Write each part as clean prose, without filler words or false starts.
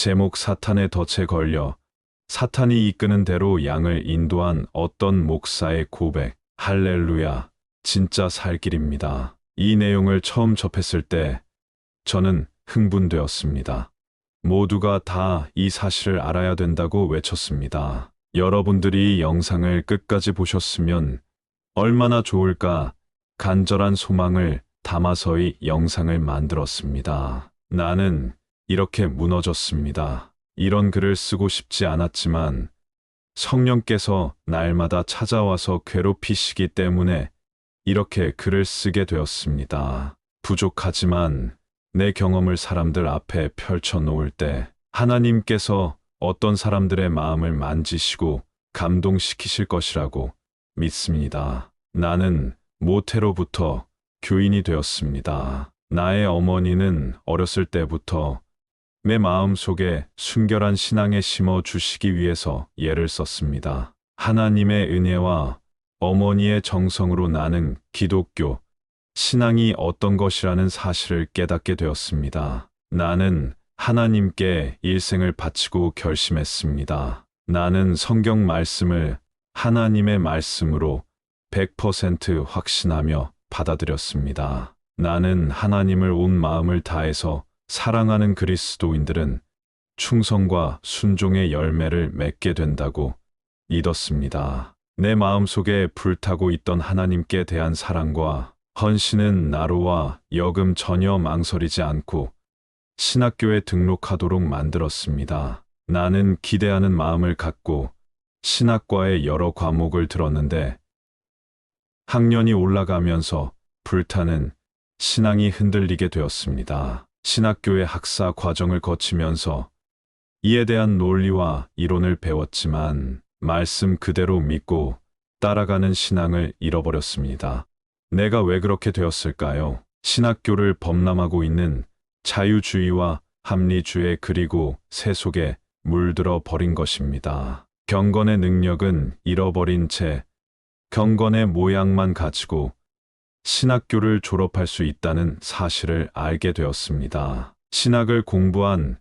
제목 사탄의 덫에 걸려 사탄이 이끄는 대로 양을 인도한 어떤 목사의 고백. 할렐루야, 진짜 살 길입니다. 이 내용을 처음 접했을 때 저는 흥분되었습니다. 모두가 다 이 사실을 알아야 된다고 외쳤습니다. 여러분들이 이 영상을 끝까지 보셨으면 얼마나 좋을까 간절한 소망을 담아서 이 영상을 만들었습니다. 나는 이렇게 무너졌습니다. 이런 글을 쓰고 싶지 않았지만 성령께서 날마다 찾아와서 괴롭히시기 때문에 이렇게 글을 쓰게 되었습니다. 부족하지만 내 경험을 사람들 앞에 펼쳐놓을 때 하나님께서 어떤 사람들의 마음을 만지시고 감동시키실 것이라고 믿습니다. 나는 모태로부터 교인이 되었습니다. 나의 어머니는 어렸을 때부터 내 마음속에 순결한 신앙에 심어 주시기 위해서 예를 썼습니다. 하나님의 은혜와 어머니의 정성으로 나는 기독교 신앙이 어떤 것이라는 사실을 깨닫게 되었습니다. 나는 하나님께 일생을 바치고 결심했습니다. 나는 성경 말씀을 하나님의 말씀으로 100% 확신하며 받아들였습니다. 나는 하나님을 온 마음을 다해서 사랑하는 그리스도인들은 충성과 순종의 열매를 맺게 된다고 믿었습니다. 내 마음속에 불타고 있던 하나님께 대한 사랑과 헌신은 나로와 여금 전혀 망설이지 않고 신학교에 등록하도록 만들었습니다. 나는 기대하는 마음을 갖고 신학과의 여러 과목을 들었는데 학년이 올라가면서 불타는 신앙이 흔들리게 되었습니다. 신학교의 학사 과정을 거치면서 이에 대한 논리와 이론을 배웠지만 말씀 그대로 믿고 따라가는 신앙을 잃어버렸습니다. 내가 왜 그렇게 되었을까요? 신학교를 범람하고 있는 자유주의와 합리주의 그리고 세속에 물들어 버린 것입니다. 경건의 능력은 잃어버린 채 경건의 모양만 가지고 신학교를 졸업할 수 있다는 사실을 알게 되었습니다. 신학을 공부한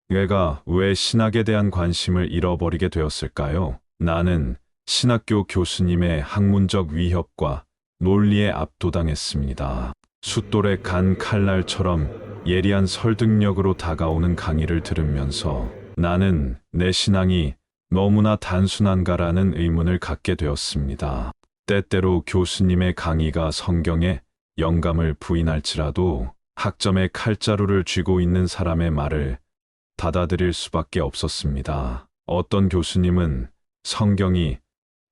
내가 왜 신학에 대한 관심을 잃어버리게 되었을까요? 나는 신학교 교수님의 학문적 위협과 논리에 압도당했습니다. 숫돌에 간 칼날처럼 예리한 설득력으로 다가오는 강의를 들으면서 나는 내 신앙이 너무나 단순한가라는 의문을 갖게 되었습니다. 때때로 교수님의 강의가 성경에 영감을 부인할지라도 학점의 칼자루를 쥐고 있는 사람의 말을 받아들일 수밖에 없었습니다. 어떤 교수님은 성경이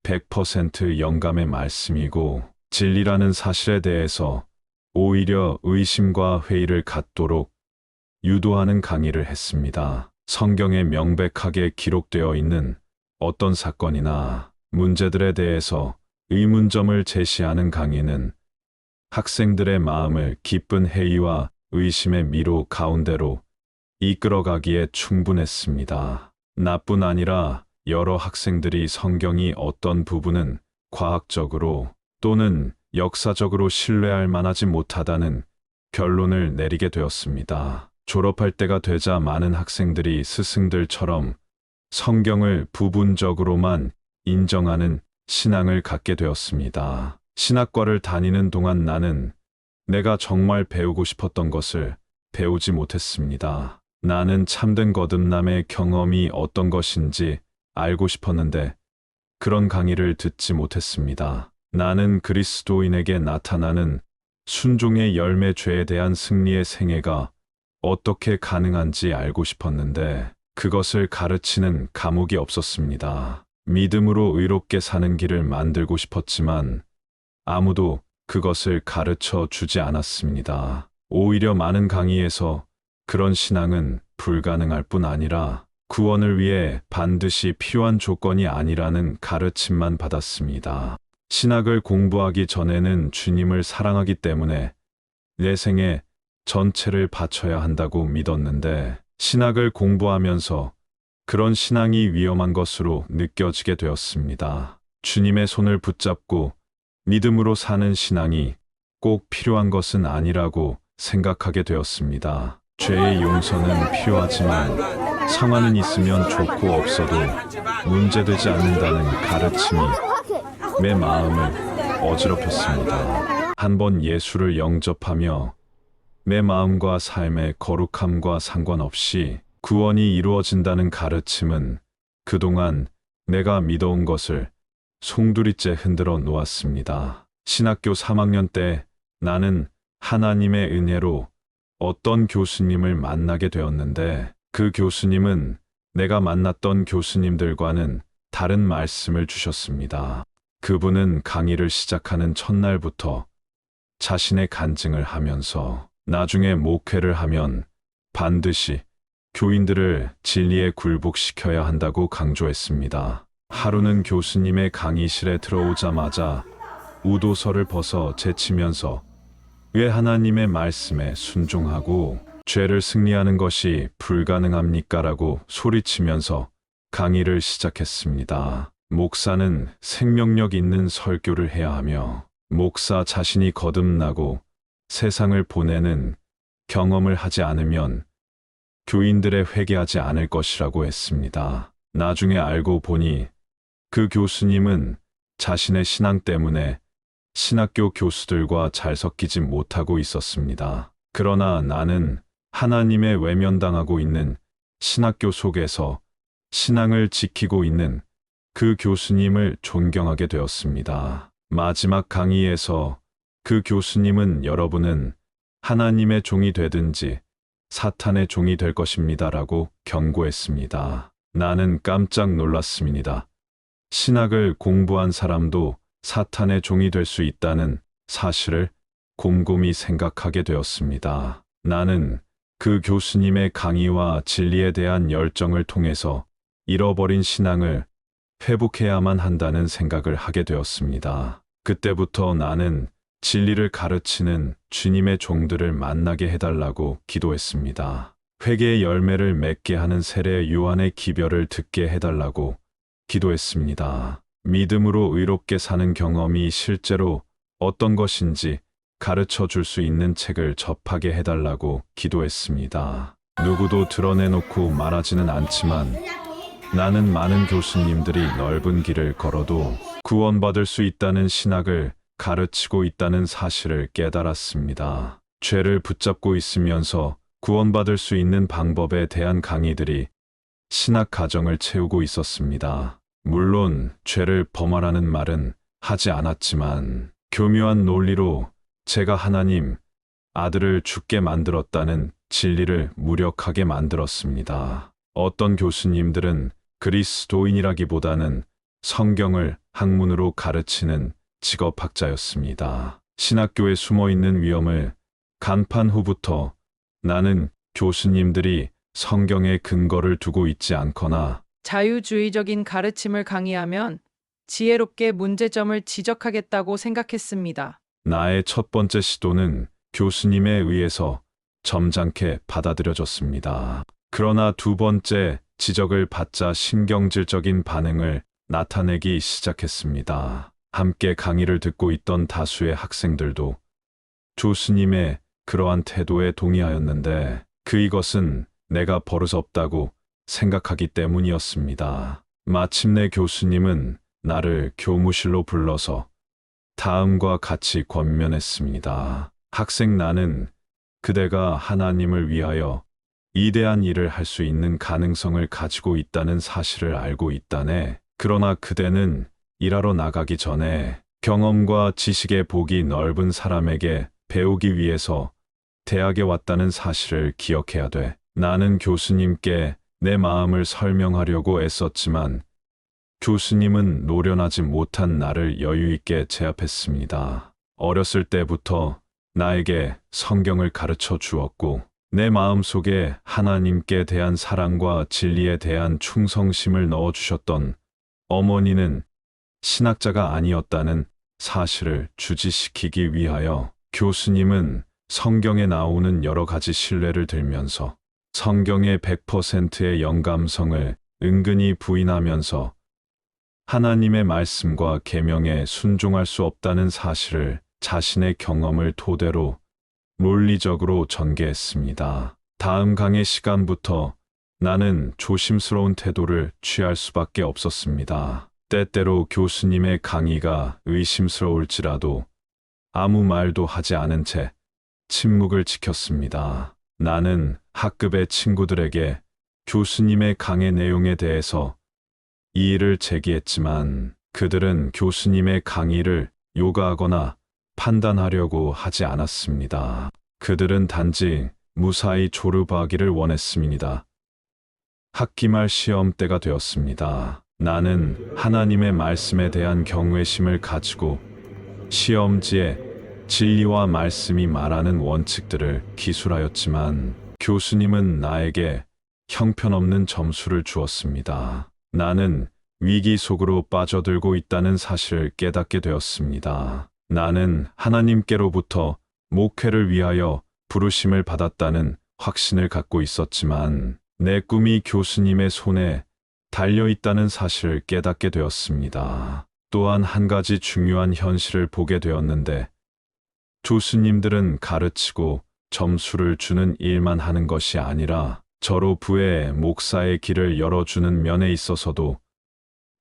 100% 영감의 말씀이고 진리라는 사실에 대해서 오히려 의심과 회의를 갖도록 유도하는 강의를 했습니다. 성경에 명백하게 기록되어 있는 어떤 사건이나 문제들에 대해서 의문점을 제시하는 강의는 학생들의 마음을 기쁜 회의와 의심의 미로 가운데로 이끌어가기에 충분했습니다. 나뿐 아니라 여러 학생들이 성경이 어떤 부분은 과학적으로 또는 역사적으로 신뢰할 만하지 못하다는 결론을 내리게 되었습니다. 졸업할 때가 되자 많은 학생들이 스승들처럼 성경을 부분적으로만 인정하는 신앙을 갖게 되었습니다. 신학과를 다니는 동안 나는 내가 정말 배우고 싶었던 것을 배우지 못했습니다. 나는 참된 거듭남의 경험이 어떤 것인지 알고 싶었는데 그런 강의를 듣지 못했습니다. 나는 그리스도인에게 나타나는 순종의 열매 죄에 대한 승리의 생애가 어떻게 가능한지 알고 싶었는데 그것을 가르치는 과목이 없었습니다. 믿음으로 의롭게 사는 길을 만들고 싶었지만 아무도 그것을 가르쳐 주지 않았습니다. 오히려 많은 강의에서 그런 신앙은 불가능할 뿐 아니라 구원을 위해 반드시 필요한 조건이 아니라는 가르침만 받았습니다. 신학을 공부하기 전에는 주님을 사랑하기 때문에 내 생애 전체를 바쳐야 한다고 믿었는데 신학을 공부하면서 그런 신앙이 위험한 것으로 느껴지게 되었습니다. 주님의 손을 붙잡고 믿음으로 사는 신앙이 꼭 필요한 것은 아니라고 생각하게 되었습니다. 죄의 용서는 필요하지만 성화는 있으면 좋고 없어도 문제되지 않는다는 가르침이 내 마음을 어지럽혔습니다. 한번 예수를 영접하며 내 마음과 삶의 거룩함과 상관없이 구원이 이루어진다는 가르침은 그동안 내가 믿어온 것을 송두리째 흔들어 놓았습니다. 신학교 3학년 때 나는 하나님의 은혜로 어떤 교수님을 만나게 되었는데 그 교수님은 내가 만났던 교수님들과는 다른 말씀을 주셨습니다. 그분은 강의를 시작하는 첫날부터 자신의 간증을 하면서 나중에 목회를 하면 반드시 교인들을 진리에 굴복시켜야 한다고 강조했습니다. 하루는 교수님의 강의실에 들어오자마자 우도서를 벗어 제치면서 왜 하나님의 말씀에 순종하고 죄를 승리하는 것이 불가능합니까? 라고 소리치면서 강의를 시작했습니다. 목사는 생명력 있는 설교를 해야 하며 목사 자신이 거듭나고 세상을 보내는 경험을 하지 않으면 교인들의 회개하지 않을 것이라고 했습니다. 나중에 알고 보니 그 교수님은 자신의 신앙 때문에 신학교 교수들과 잘 섞이지 못하고 있었습니다. 그러나 나는 하나님의 외면당하고 있는 신학교 속에서 신앙을 지키고 있는 그 교수님을 존경하게 되었습니다. 마지막 강의에서 그 교수님은 여러분은 하나님의 종이 되든지 사탄의 종이 될 것입니다라고 경고했습니다. 나는 깜짝 놀랐습니다. 신학을 공부한 사람도 사탄의 종이 될 수 있다는 사실을 곰곰이 생각하게 되었습니다. 나는 그 교수님의 강의와 진리에 대한 열정을 통해서 잃어버린 신앙을 회복해야만 한다는 생각을 하게 되었습니다. 그때부터 나는 진리를 가르치는 주님의 종들을 만나게 해달라고 기도했습니다. 회개의 열매를 맺게 하는 세례 요한의 기별을 듣게 해달라고 기도했습니다. 믿음으로 의롭게 사는 경험이 실제로 어떤 것인지 가르쳐 줄 수 있는 책을 접하게 해달라고 기도했습니다. 누구도 드러내놓고 말하지는 않지만 나는 많은 교수님들이 넓은 길을 걸어도 구원받을 수 있다는 신학을 가르치고 있다는 사실을 깨달았습니다. 죄를 붙잡고 있으면서 구원받을 수 있는 방법에 대한 강의들이 신학 과정을 채우고 있었습니다. 물론 죄를 범하라는 말은 하지 않았지만 교묘한 논리로 제가 하나님 아들을 죽게 만들었다는 진리를 무력하게 만들었습니다. 어떤 교수님들은 그리스도인이라기보다는 성경을 학문으로 가르치는 직업학자였습니다. 신학교에 숨어있는 위험을 간판 후부터 나는 교수님들이 성경에 근거를 두고 있지 않거나 자유주의적인 가르침을 강의하면 지혜롭게 문제점을 지적하겠다고 생각했습니다. 나의 첫 번째 시도는 교수님에 의해서 점잖게 받아들여졌습니다. 그러나 두 번째 지적을 받자 신경질적인 반응을 나타내기 시작했습니다. 함께 강의를 듣고 있던 다수의 학생들도 교수님의 그러한 태도에 동의하였는데 이것은 내가 버릇없다고 생각하기 때문이었습니다. 마침내 교수님은 나를 교무실로 불러서 다음과 같이 권면했습니다. 학생, 나는 그대가 하나님을 위하여 이대한 일을 할 수 있는 가능성을 가지고 있다는 사실을 알고 있다네. 그러나 그대는 일하러 나가기 전에 경험과 지식의 폭이 넓은 사람에게 배우기 위해서 대학에 왔다는 사실을 기억해야 돼. 나는 교수님께 내 마음을 설명하려고 애썼지만 교수님은 노련하지 못한 나를 여유 있게 제압했습니다. 어렸을 때부터 나에게 성경을 가르쳐 주었고 내 마음속에 하나님께 대한 사랑과 진리에 대한 충성심을 넣어주셨던 어머니는 신학자가 아니었다는 사실을 주지시키기 위하여 교수님은 성경에 나오는 여러 가지 신뢰를 들면서 성경의 100%의 영감성을 은근히 부인하면서 하나님의 말씀과 계명에 순종할 수 없다는 사실을 자신의 경험을 토대로 논리적으로 전개했습니다. 다음 강의 시간부터 나는 조심스러운 태도를 취할 수밖에 없었습니다. 때때로 교수님의 강의가 의심스러울지라도 아무 말도 하지 않은 채 침묵을 지켰습니다. 나는 학급의 친구들에게 교수님의 강의 내용에 대해서 이의를 제기했지만 그들은 교수님의 강의를 요구하거나 판단하려고 하지 않았습니다. 그들은 단지 무사히 졸업하기를 원했습니다. 학기 말 시험 때가 되었습니다. 나는 하나님의 말씀에 대한 경외심을 가지고 시험지에 진리와 말씀이 말하는 원칙들을 기술하였지만 교수님은 나에게 형편없는 점수를 주었습니다. 나는 위기 속으로 빠져들고 있다는 사실을 깨닫게 되었습니다. 나는 하나님께로부터 목회를 위하여 부르심을 받았다는 확신을 갖고 있었지만 내 꿈이 교수님의 손에 달려 있다는 사실을 깨닫게 되었습니다. 또한 한 가지 중요한 현실을 보게 되었는데 교수님들은 가르치고 점수를 주는 일만 하는 것이 아니라 저로 부의 목사의 길을 열어주는 면에 있어서도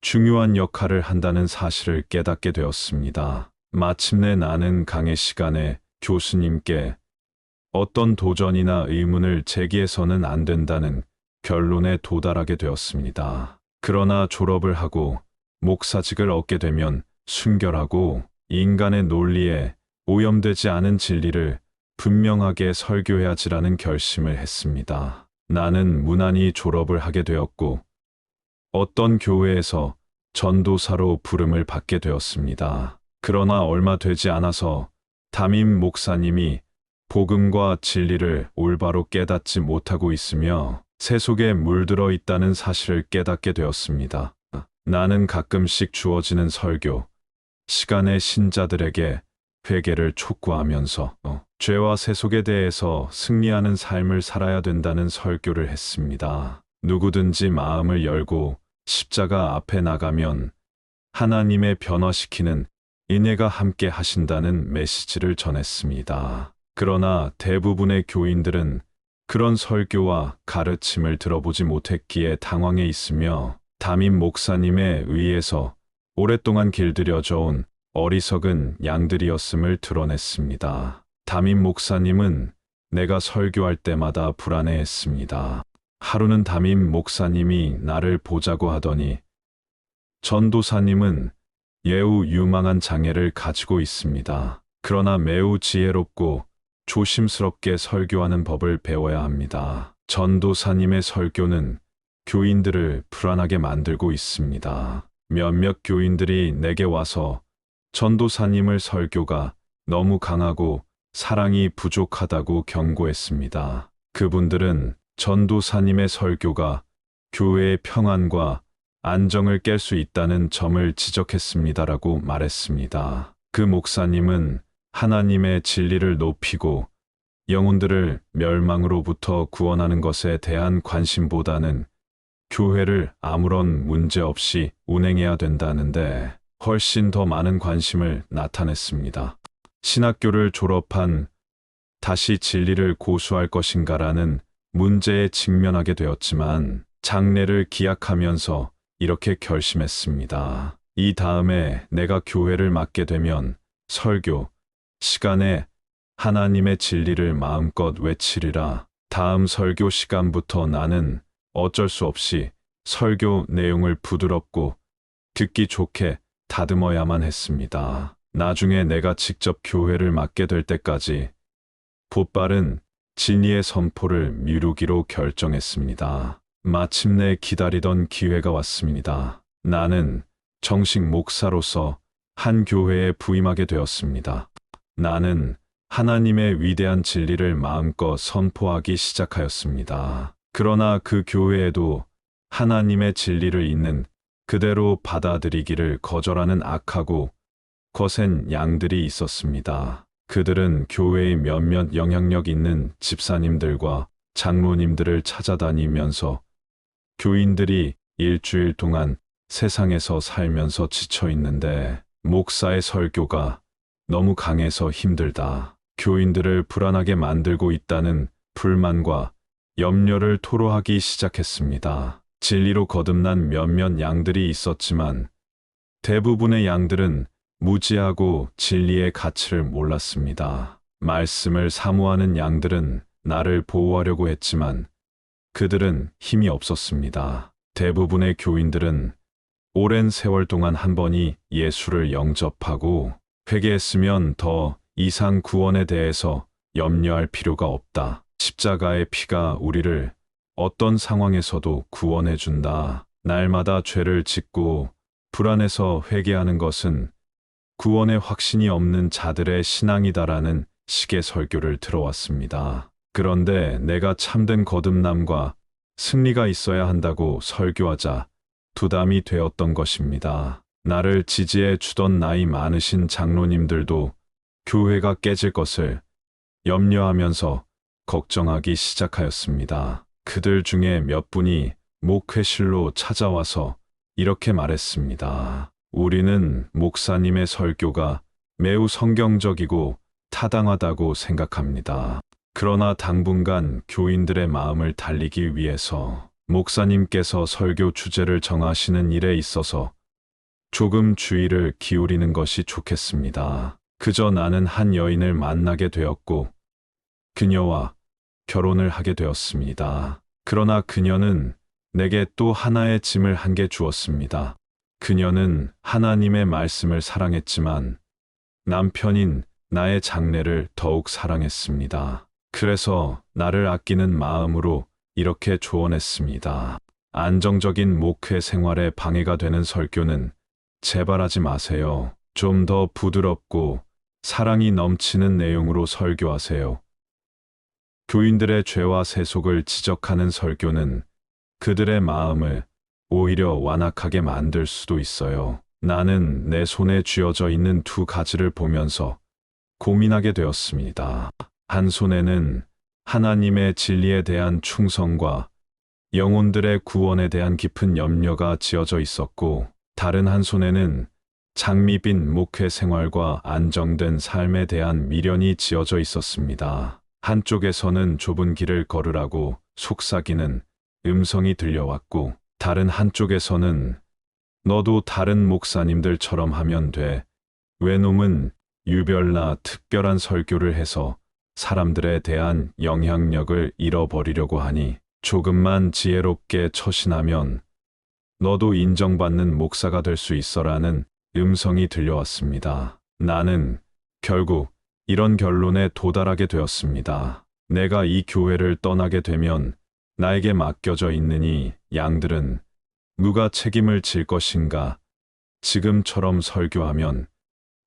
중요한 역할을 한다는 사실을 깨닫게 되었습니다. 마침내 나는 강의 시간에 교수님께 어떤 도전이나 의문을 제기해서는 안 된다는 결론에 도달하게 되었습니다. 그러나 졸업을 하고 목사직을 얻게 되면 순결하고 인간의 논리에 오염되지 않은 진리를 분명하게 설교해야지라는 결심을 했습니다. 나는 무난히 졸업을 하게 되었고 어떤 교회에서 전도사로 부름을 받게 되었습니다. 그러나 얼마 되지 않아서 담임 목사님이 복음과 진리를 올바로 깨닫지 못하고 있으며 새 속에 물들어 있다는 사실을 깨닫게 되었습니다. 나는 가끔씩 주어지는 설교 시간에 신자들에게 회개를 촉구하면서 죄와 새 속에 대해서 승리하는 삶을 살아야 된다는 설교를 했습니다. 누구든지 마음을 열고 십자가 앞에 나가면 하나님의 변화시키는 은혜가 함께 하신다는 메시지를 전했습니다. 그러나 대부분의 교인들은 그런 설교와 가르침을 들어보지 못했기에 당황해 있으며 담임 목사님에 의해서 오랫동안 길들여져 온 어리석은 양들이었음을 드러냈습니다. 담임 목사님은 내가 설교할 때마다 불안해했습니다. 하루는 담임 목사님이 나를 보자고 하더니 전도사님은 매우 유망한 장애를 가지고 있습니다. 그러나 매우 지혜롭고 조심스럽게 설교하는 법을 배워야 합니다. 전도사님의 설교는 교인들을 불안하게 만들고 있습니다. 몇몇 교인들이 내게 와서 전도사님의 설교가 너무 강하고 사랑이 부족하다고 경고했습니다. 그분들은 전도사님의 설교가 교회의 평안과 안정을 깰 수 있다는 점을 지적했습니다라고 말했습니다. 그 목사님은 하나님의 진리를 높이고 영혼들을 멸망으로부터 구원하는 것에 대한 관심보다는 교회를 아무런 문제 없이 운행해야 된다는데 훨씬 더 많은 관심을 나타냈습니다. 신학교를 졸업한 다시 진리를 고수할 것인가라는 문제에 직면하게 되었지만 장래를 기약하면서 이렇게 결심했습니다. 이 다음에 내가 교회를 맡게 되면 설교 시간에 하나님의 진리를 마음껏 외치리라. 다음 설교 시간부터 나는 어쩔 수 없이 설교 내용을 부드럽고 듣기 좋게 다듬어야만 했습니다. 나중에 내가 직접 교회를 맡게 될 때까지 곧바른 진리의 선포를 미루기로 결정했습니다. 마침내 기다리던 기회가 왔습니다. 나는 정식 목사로서 한 교회에 부임하게 되었습니다. 나는 하나님의 위대한 진리를 마음껏 선포하기 시작하였습니다. 그러나 그 교회에도 하나님의 진리를 있는 그대로 받아들이기를 거절하는 악하고 거센 양들이 있었습니다. 그들은 교회의 몇몇 영향력 있는 집사님들과 장로님들을 찾아다니면서 교인들이 일주일 동안 세상에서 살면서 지쳐 있는데 목사의 설교가 너무 강해서 힘들다. 교인들을 불안하게 만들고 있다는 불만과 염려를 토로하기 시작했습니다. 진리로 거듭난 몇몇 양들이 있었지만 대부분의 양들은 무지하고 진리의 가치를 몰랐습니다. 말씀을 사모하는 양들은 나를 보호하려고 했지만 그들은 힘이 없었습니다. 대부분의 교인들은 오랜 세월 동안 한 번이 예수를 영접하고 회개했으면 더 이상 구원에 대해서 염려할 필요가 없다. 십자가의 피가 우리를 어떤 상황에서도 구원해 준다. 날마다 죄를 짓고 불안해서 회개하는 것은 구원의 확신이 없는 자들의 신앙이다라는 식의 설교를 들어왔습니다. 그런데 내가 참된 거듭남과 승리가 있어야 한다고 설교하자 부담이 되었던 것입니다. 나를 지지해 주던 나이 많으신 장로님들도 교회가 깨질 것을 염려하면서 걱정하기 시작하였습니다. 그들 중에 몇 분이 목회실로 찾아와서 이렇게 말했습니다. 우리는 목사님의 설교가 매우 성경적이고 타당하다고 생각합니다. 그러나 당분간 교인들의 마음을 달리기 위해서 목사님께서 설교 주제를 정하시는 일에 있어서 조금 주의를 기울이는 것이 좋겠습니다. 그저 나는 한 여인을 만나게 되었고 그녀와 결혼을 하게 되었습니다. 그러나 그녀는 내게 또 하나의 짐을 한 개 주었습니다. 그녀는 하나님의 말씀을 사랑했지만 남편인 나의 장래를 더욱 사랑했습니다. 그래서 나를 아끼는 마음으로 이렇게 조언했습니다. 안정적인 목회 생활에 방해가 되는 설교는 제발 하지 마세요. 좀 더 부드럽고 사랑이 넘치는 내용으로 설교하세요. 교인들의 죄와 세속을 지적하는 설교는 그들의 마음을 오히려 완악하게 만들 수도 있어요. 나는 내 손에 쥐어져 있는 두 가지를 보면서 고민하게 되었습니다. 한 손에는 하나님의 진리에 대한 충성과 영혼들의 구원에 대한 깊은 염려가 지어져 있었고, 다른 한 손에는 장미빈 목회 생활과 안정된 삶에 대한 미련이 지어져 있었습니다. 한쪽에서는 좁은 길을 걸으라고 속삭이는 음성이 들려왔고, 다른 한쪽에서는 너도 다른 목사님들처럼 하면 돼. 외놈은 유별나 특별한 설교를 해서 사람들에 대한 영향력을 잃어버리려고 하니 조금만 지혜롭게 처신하면 너도 인정받는 목사가 될 수 있어라는 음성이 들려왔습니다. 나는 결국 이런 결론에 도달하게 되었습니다. 내가 이 교회를 떠나게 되면 나에게 맡겨져 있는 이 양들은 누가 책임을 질 것인가? 지금처럼 설교하면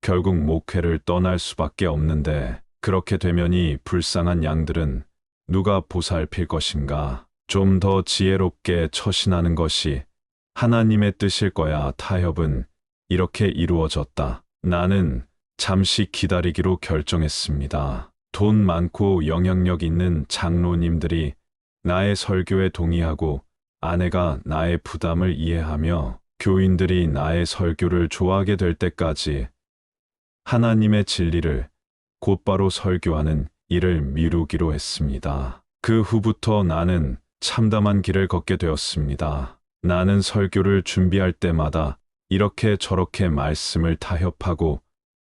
결국 목회를 떠날 수밖에 없는데, 그렇게 되면 이 불쌍한 양들은 누가 보살필 것인가? 좀 더 지혜롭게 처신하는 것이 하나님의 뜻일 거야. 타협은 이렇게 이루어졌다. 나는 잠시 기다리기로 결정했습니다. 돈 많고 영향력 있는 장로님들이 나의 설교에 동의하고 아내가 나의 부담을 이해하며 교인들이 나의 설교를 좋아하게 될 때까지 하나님의 진리를 곧바로 설교하는 일을 미루기로 했습니다. 그 후부터 나는 참담한 길을 걷게 되었습니다. 나는 설교를 준비할 때마다 이렇게 저렇게 말씀을 타협하고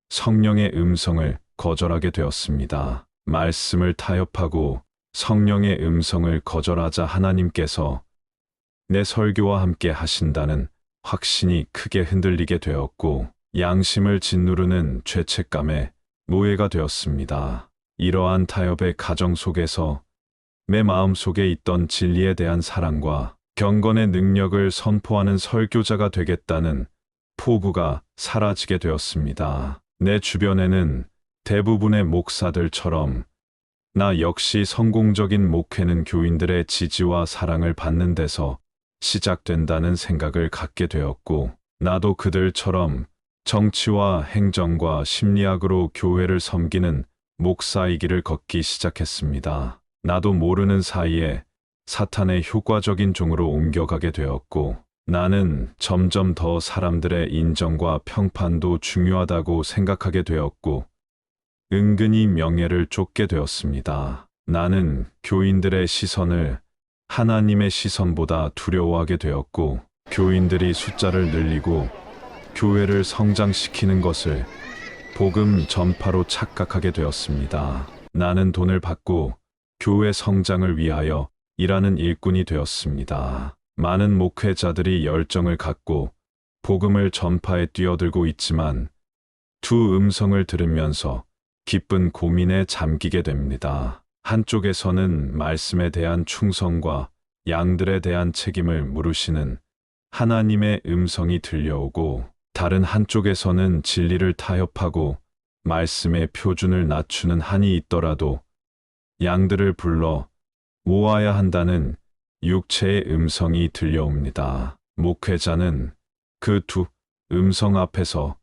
성령의 음성을 거절하게 되었습니다. 말씀을 타협하고 성령의 음성을 거절하자 하나님께서 내 설교와 함께 하신다는 확신이 크게 흔들리게 되었고, 양심을 짓누르는 죄책감에 노예가 되었습니다. 이러한 타협의 가정 속에서 내 마음속에 있던 진리에 대한 사랑과 경건의 능력을 선포하는 설교자가 되겠다는 포부가 사라지게 되었습니다. 내 주변에는 대부분의 목사들처럼 나 역시 성공적인 목회는 교인들의 지지와 사랑을 받는 데서 시작된다는 생각을 갖게 되었고, 나도 그들처럼 정치와 행정과 심리학으로 교회를 섬기는 목사의 길을 걷기 시작했습니다. 나도 모르는 사이에 사탄의 효과적인 종으로 옮겨가게 되었고, 나는 점점 더 사람들의 인정과 평판도 중요하다고 생각하게 되었고, 은근히 명예를 쫓게 되었습니다. 나는 교인들의 시선을 하나님의 시선보다 두려워하게 되었고, 교인들이 숫자를 늘리고 교회를 성장시키는 것을 복음 전파로 착각하게 되었습니다. 나는 돈을 받고 교회 성장을 위하여 일하는 일꾼이 되었습니다. 많은 목회자들이 열정을 갖고 복음을 전파에 뛰어들고 있지만 두 음성을 들으면서 기쁜 고민에 잠기게 됩니다. 한쪽에서는 말씀에 대한 충성과 양들에 대한 책임을 물으시는 하나님의 음성이 들려오고, 다른 한쪽에서는 진리를 타협하고 말씀의 표준을 낮추는 한이 있더라도 양들을 불러 모아야 한다는 육체의 음성이 들려옵니다. 목회자는 그 두 음성 앞에서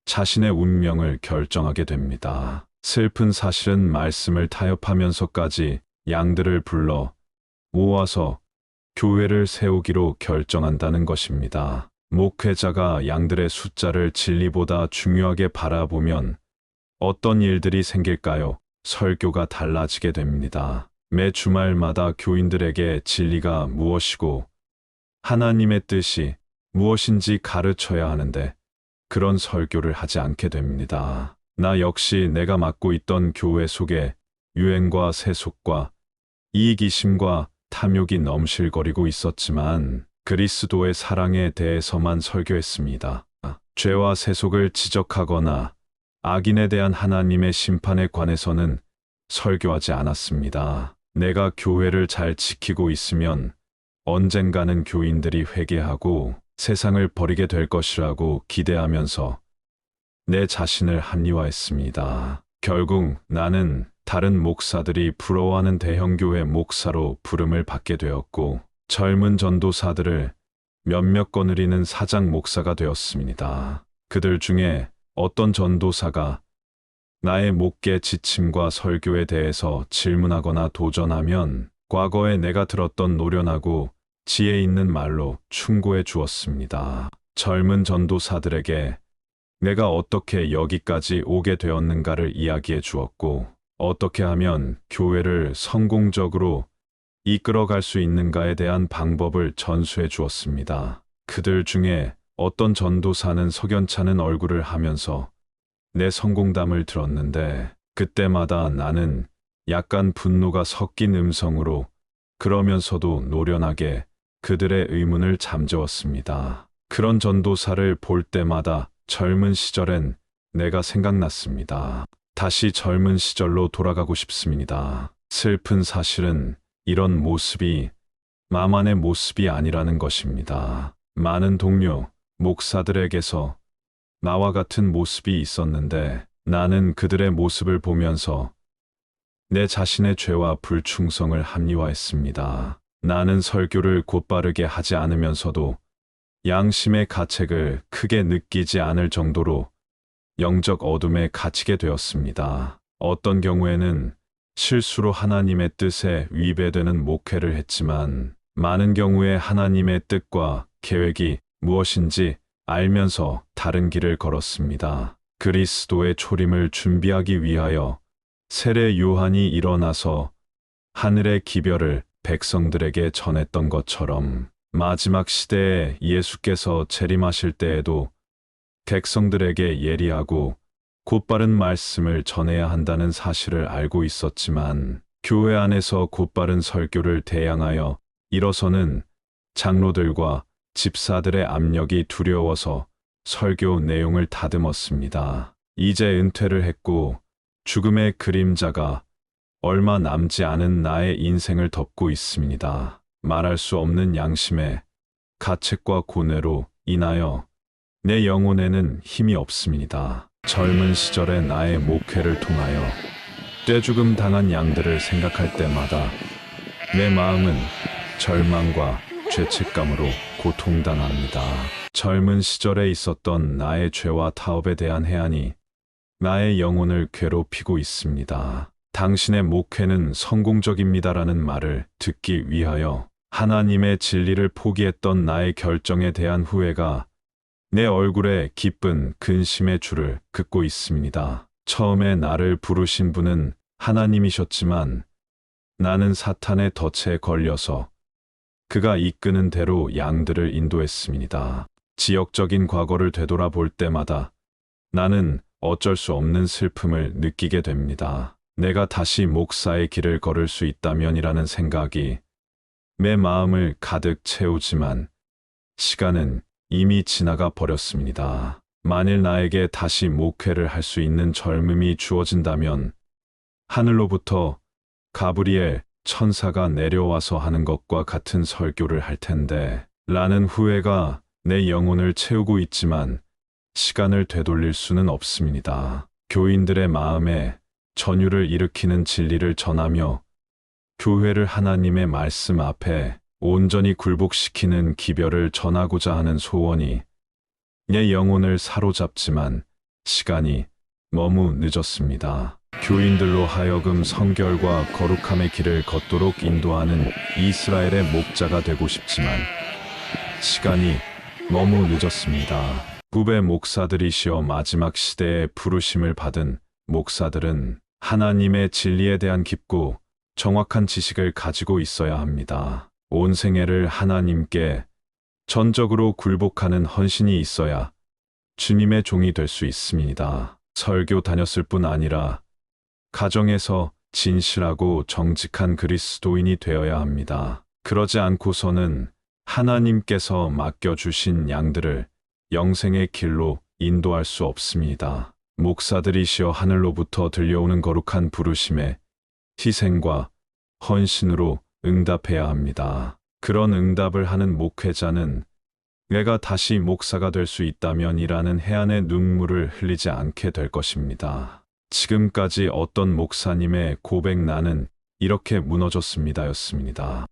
자신의 운명을 결정하게 됩니다. 슬픈 사실은 말씀을 타협하면서까지 양들을 불러 모아서 교회를 세우기로 결정한다는 것입니다. 목회자가 양들의 숫자를 진리보다 중요하게 바라보면 어떤 일들이 생길까요? 설교가 달라지게 됩니다. 매 주말마다 교인들에게 진리가 무엇이고 하나님의 뜻이 무엇인지 가르쳐야 하는데 그런 설교를 하지 않게 됩니다. 나 역시 내가 맡고 있던 교회 속에 유행과 세속과 이기심과 탐욕이 넘실거리고 있었지만 그리스도의 사랑에 대해서만 설교했습니다. 죄와 세속을 지적하거나 악인에 대한 하나님의 심판에 관해서는 설교하지 않았습니다. 내가 교회를 잘 지키고 있으면 언젠가는 교인들이 회개하고 세상을 버리게 될 것이라고 기대하면서 내 자신을 합리화했습니다. 결국 나는 다른 목사들이 부러워하는 대형교회 목사로 부름을 받게 되었고, 젊은 전도사들을 몇몇 거느리는 사장 목사가 되었습니다. 그들 중에 어떤 전도사가 나의 목계 지침과 설교에 대해서 질문하거나 도전하면 과거에 내가 들었던 노련하고 지혜 있는 말로 충고해 주었습니다. 젊은 전도사들에게 내가 어떻게 여기까지 오게 되었는가를 이야기해 주었고, 어떻게 하면 교회를 성공적으로 이끌어갈 수 있는가에 대한 방법을 전수해 주었습니다. 그들 중에 어떤 전도사는 석연찮은 얼굴을 하면서 내 성공담을 들었는데, 그때마다 나는 약간 분노가 섞인 음성으로 그러면서도 노련하게 그들의 의문을 잠재웠습니다. 그런 전도사를 볼 때마다 젊은 시절엔 내가 생각났습니다. 다시 젊은 시절로 돌아가고 싶습니다. 슬픈 사실은 이런 모습이 나만의 모습이 아니라는 것입니다. 많은 동료, 목사들에게서 나와 같은 모습이 있었는데 나는 그들의 모습을 보면서 내 자신의 죄와 불충성을 합리화했습니다. 나는 설교를 곧바르게 하지 않으면서도 양심의 가책을 크게 느끼지 않을 정도로 영적 어둠에 갇히게 되었습니다. 어떤 경우에는 실수로 하나님의 뜻에 위배되는 목회를 했지만, 많은 경우에 하나님의 뜻과 계획이 무엇인지 알면서 다른 길을 걸었습니다. 그리스도의 초림을 준비하기 위하여 세례 요한이 일어나서 하늘의 기별을 백성들에게 전했던 것처럼 마지막 시대에 예수께서 재림하실 때에도 백성들에게 예리하고 곧바른 말씀을 전해야 한다는 사실을 알고 있었지만, 교회 안에서 곧바른 설교를 대항하여 일어서는 장로들과 집사들의 압력이 두려워서 설교 내용을 다듬었습니다. 이제 은퇴를 했고 죽음의 그림자가 얼마 남지 않은 나의 인생을 덮고 있습니다. 말할 수 없는 양심의 가책과 고뇌로 인하여 내 영혼에는 힘이 없습니다. 젊은 시절의 나의 목회를 통하여 떼죽음 당한 양들을 생각할 때마다 내 마음은 절망과 죄책감으로 고통당합니다. 젊은 시절에 있었던 나의 죄와 타업에 대한 해안이 나의 영혼을 괴롭히고 있습니다. 당신의 목회는 성공적입니다라는 말을 듣기 위하여 하나님의 진리를 포기했던 나의 결정에 대한 후회가 내 얼굴에 깊은 근심의 줄을 긋고 있습니다. 처음에 나를 부르신 분은 하나님이셨지만 나는 사탄의 덫에 걸려서 그가 이끄는 대로 양들을 인도했습니다. 지역적인 과거를 되돌아볼 때마다 나는 어쩔 수 없는 슬픔을 느끼게 됩니다. 내가 다시 목사의 길을 걸을 수 있다면이라는 생각이 내 마음을 가득 채우지만 시간은 이미 지나가 버렸습니다. 만일 나에게 다시 목회를 할 수 있는 젊음이 주어진다면 하늘로부터 가브리엘 천사가 내려와서 하는 것과 같은 설교를 할 텐데 라는 후회가 내 영혼을 채우고 있지만 시간을 되돌릴 수는 없습니다. 교인들의 마음에 전율을 일으키는 진리를 전하며 교회를 하나님의 말씀 앞에 온전히 굴복시키는 기별을 전하고자 하는 소원이 내 영혼을 사로잡지만 시간이 너무 늦었습니다. 교인들로 하여금 성결과 거룩함의 길을 걷도록 인도하는 이스라엘의 목자가 되고 싶지만 시간이 너무 늦었습니다. 후배 목사들이시여 마지막 시대에 부르심을 받은 목사들은 하나님의 진리에 대한 깊고 정확한 지식을 가지고 있어야 합니다. 온 생애를 하나님께 전적으로 굴복하는 헌신이 있어야 주님의 종이 될 수 있습니다. 설교 다녔을 뿐 아니라 가정에서 진실하고 정직한 그리스도인이 되어야 합니다. 그러지 않고서는 하나님께서 맡겨주신 양들을 영생의 길로 인도할 수 없습니다. 목사들이시여 하늘로부터 들려오는 거룩한 부르심에 희생과 헌신으로 응답해야 합니다. 그런 응답을 하는 목회자는 내가 다시 목사가 될 수 있다면이라는 해안의 눈물을 흘리지 않게 될 것입니다. 지금까지 어떤 목사님의 고백 나는 이렇게 무너졌습니다였습니다.